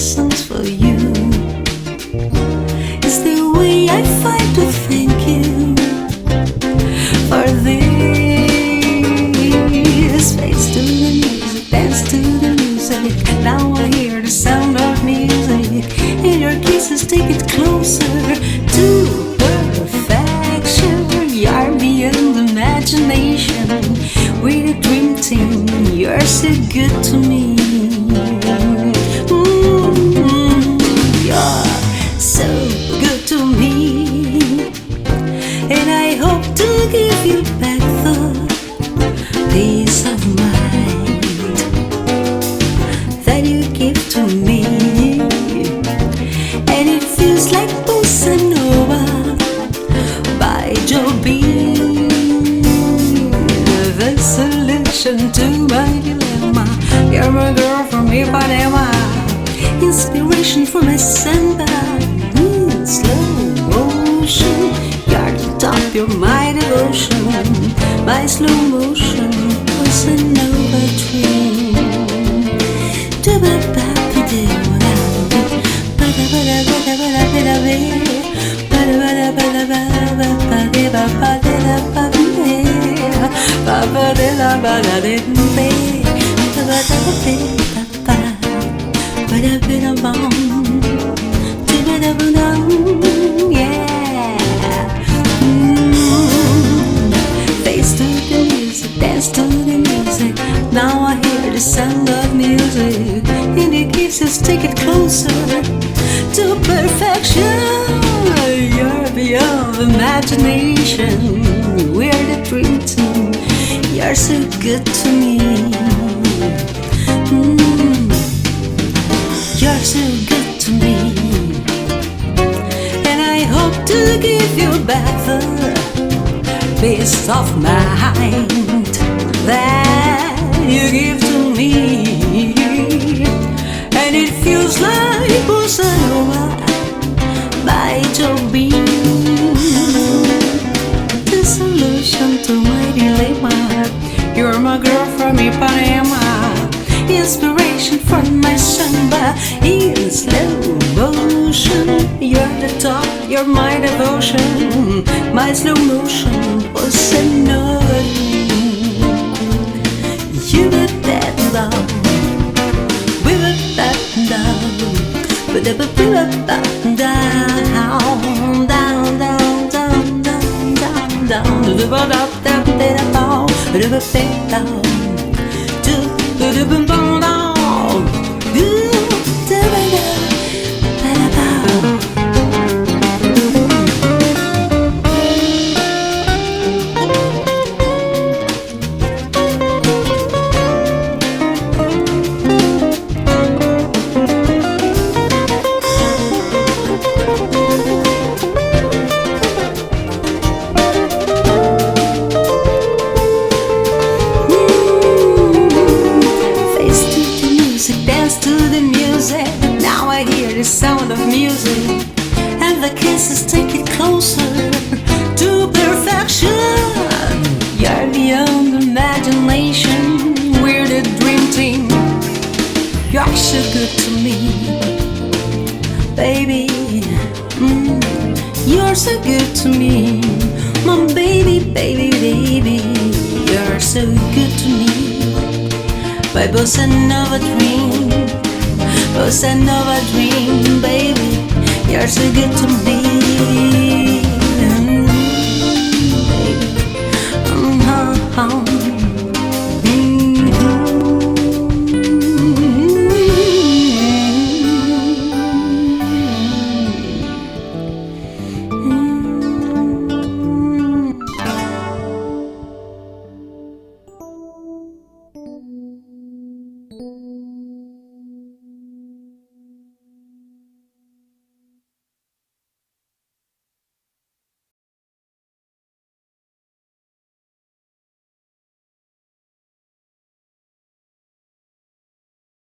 songs for you. It's the way I find to thank you for this. Face to the music, dance to the music. Now I hear the sound of music, and your kisses take it closer to perfection. You're beyond imagination. We're a dream team. You're so good to me. You're so good to me, and I hope to give you back the peace of mind that you give to me. And it feels like Bossa Nova by Jobim, the solution to my dilemma. You're my girl from Ipanema, inspiration for my samba. Slow motion, you're the top, you're my devotion. My slow motion was a nova dream. Face to the music, dance to the music. Now I hear the sound of music, and the kisses take it closer to perfection. You're beyond imagination. We're the dream team. You're so good to me. You're so good to me, and I hope to give you back the peace of mind that you give to me. And it feels like Bossa Nova by Jobim, the solution to my dilemma. You're my girl from Ipanema, inspiration for my samba in slow motion. You're the top, you're my devotion. My slow motion was another dream. You were that love, we were that love, but we were that down, down, down, down, down, down, down, we were that down, we were that down. Sound of music, and the kisses take it closer to perfection. You're beyond imagination. We're the dream team. You're so good to me, baby. You're so good to me, my baby, baby, baby. You're so good to me. My Bossa Nova dream, Bossa Nova dream, baby. You're so good to me, baby.